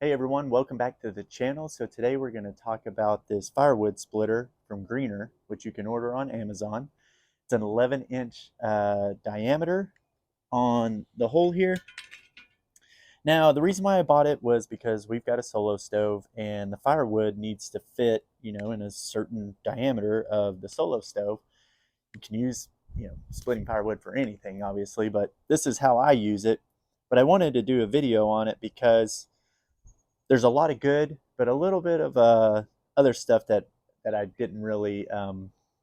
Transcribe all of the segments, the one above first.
Hey everyone, welcome back to the channel. So today we're going to talk about this firewood splitter from Greener, which you can order on Amazon. It's an 11-inch diameter on the hole here. Now, the reason why I bought it was because we've got a solo stove and the firewood needs to fit, in a certain diameter of the solo stove. You can use, splitting firewood for anything, obviously, but this is how I use it. But I wanted to do a video on it because there's a lot of good, but a little bit of other stuff that I didn't really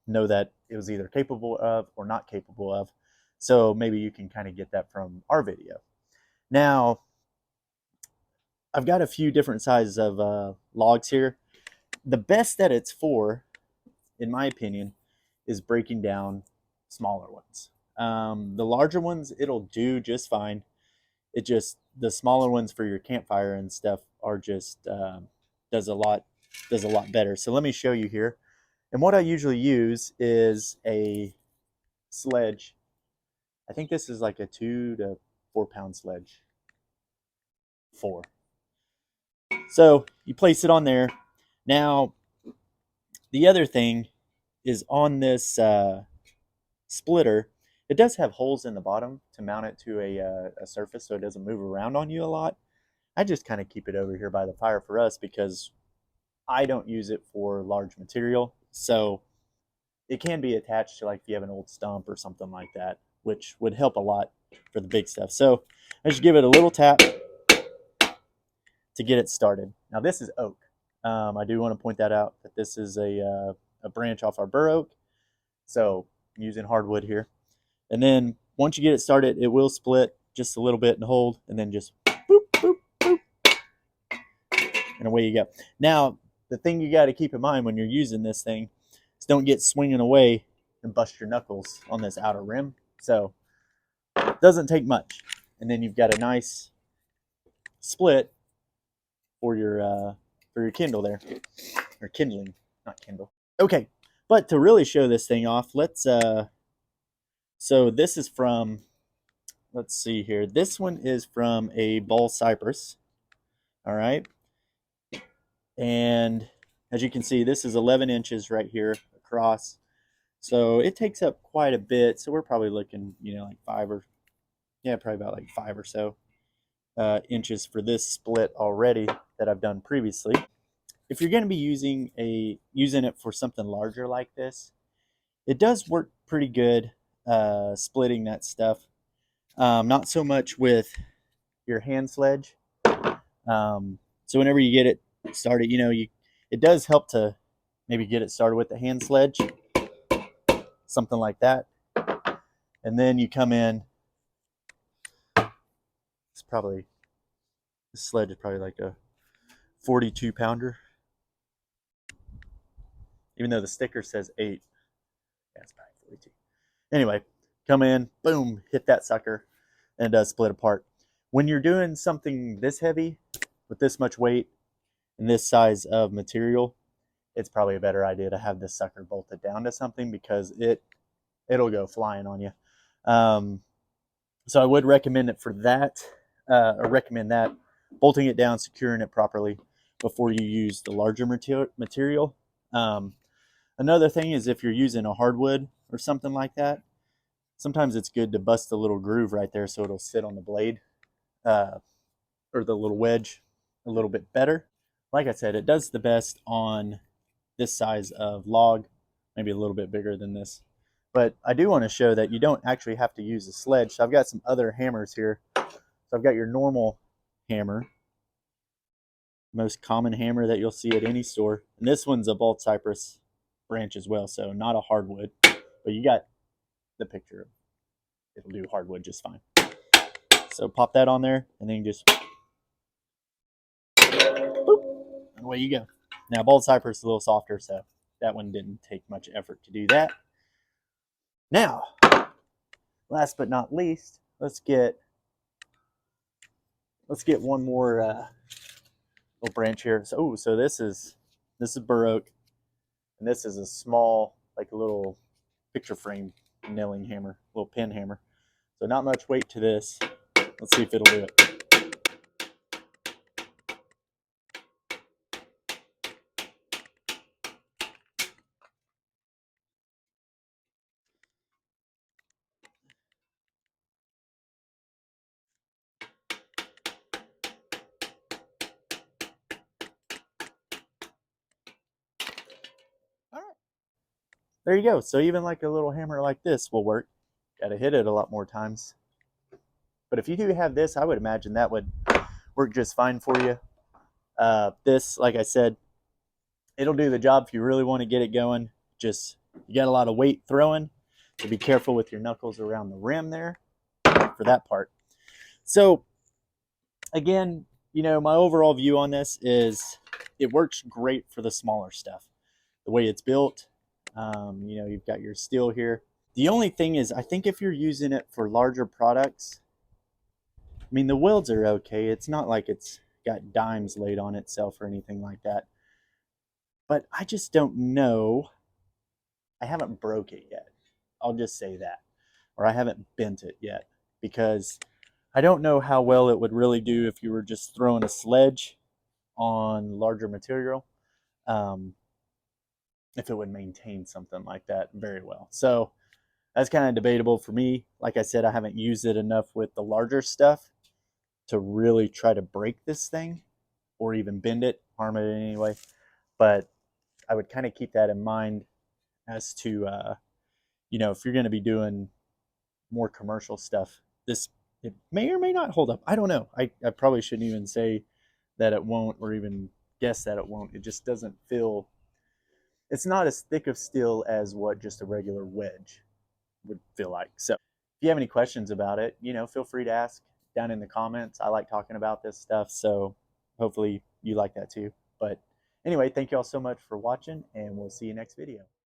know that it was either capable of or not capable of. So maybe you can kind of get that from our video. Now, I've got a few different sizes of logs here. The best that it's for, in my opinion, is breaking down smaller ones. The larger ones, it'll do just fine. It just, the smaller ones for your campfire and stuff are just does a lot better. So let me show you here. And what I usually use is a sledge. I think this is like a 2 to 4 pound sledge. 4. So you place it on there. Now the other thing is on this splitter, it does have holes in the bottom to mount it to a surface so it doesn't move around on you a lot. I just kind of keep it over here by the fire for us because I don't use it for large material. So it can be attached to, like, if you have an old stump or something like that, which would help a lot for the big stuff. So I just give it a little tap to get it started. Now this is oak. I do want to point that out, that this is a branch off our bur oak. So I'm using hardwood here. And then once you get it started, it will split just a little bit and hold, and then just boop, boop, boop, and away you go. Now, the thing you got to keep in mind when you're using this thing is don't get swinging away and bust your knuckles on this outer rim. So it doesn't take much. And then you've got a nice split for your Kindle there, or Kindling, not Kindle. Okay, but to really show this thing off, let's so this is from, let's see here. This one is from a ball cypress. All right. And as you can see, this is 11 inches right here across. So it takes up quite a bit. So we're probably looking, like probably about like 5 or so inches for this split already that I've done previously. If you're going to be using it for something larger like this, it does work pretty good splitting that stuff. Not so much with your hand sledge. So whenever you get it started, it does help to maybe get it started with the hand sledge, something like that. And then you come in, this sledge is probably like a 42 pounder, even though the sticker says 8. Yeah, it's probably 42. Anyway, come in, boom, hit that sucker, and it does split apart. When you're doing something this heavy with this much weight and this size of material, it's probably a better idea to have this sucker bolted down to something, because it'll go flying on you. So I would recommend it for that, or recommend that, bolting it down, securing it properly before you use the larger material. Another thing is, if you're using a hardwood or something like that, sometimes it's good to bust a little groove right there so it'll sit on the blade, or the little wedge, a little bit better. Like I said, it does the best on this size of log, maybe a little bit bigger than this. But I do want to show that you don't actually have to use a sledge. So I've got some other hammers here. So I've got your normal hammer, most common hammer that you'll see at any store. And this one's a bald cypress branch as well, so not a hardwood. But you got the picture. It'll do hardwood just fine. So pop that on there, and then just boop, and away you go. Now, bald cypress is a little softer, so that one didn't take much effort to do that. Now, last but not least, let's get one more little branch here. So this is bur oak, and this is a small, like a little picture frame nailing hammer, little pin hammer. So not much weight to this. Let's see if it'll do it. there you go. So even like a little hammer like this will work. Got to hit it a lot more times. But if you do have this, I would imagine that would work just fine for you. This, like I said, it'll do the job if you really want to get it going. Just, you got a lot of weight throwing, so be careful with your knuckles around the rim there for that part. So again, my overall view on this is it works great for the smaller stuff. The way it's built, you've got your steel here. The only thing is, I think if you're using it for larger products, I mean, the welds are okay. It's not like it's got dimes laid on itself or anything like that. But I just don't know. I haven't broke it yet. I'll just say that. Or I haven't bent it yet because I don't know how well it would really do if you were just throwing a sledge on larger material. Um, if it would maintain something like that very well. So that's kind of debatable for me. Like I said, I haven't used it enough with the larger stuff to really try to break this thing or even bend it, harm it in any way. But I would kind of keep that in mind as to, if you're going to be doing more commercial stuff, this, it may or may not hold up. I don't know. I probably shouldn't even say that it won't or even guess that it won't. It just doesn't feel, it's not as thick of steel as what just a regular wedge would feel like. So if you have any questions about it, feel free to ask down in the comments. I like talking about this stuff, so hopefully you like that too. But anyway, thank you all so much for watching, and we'll see you next video.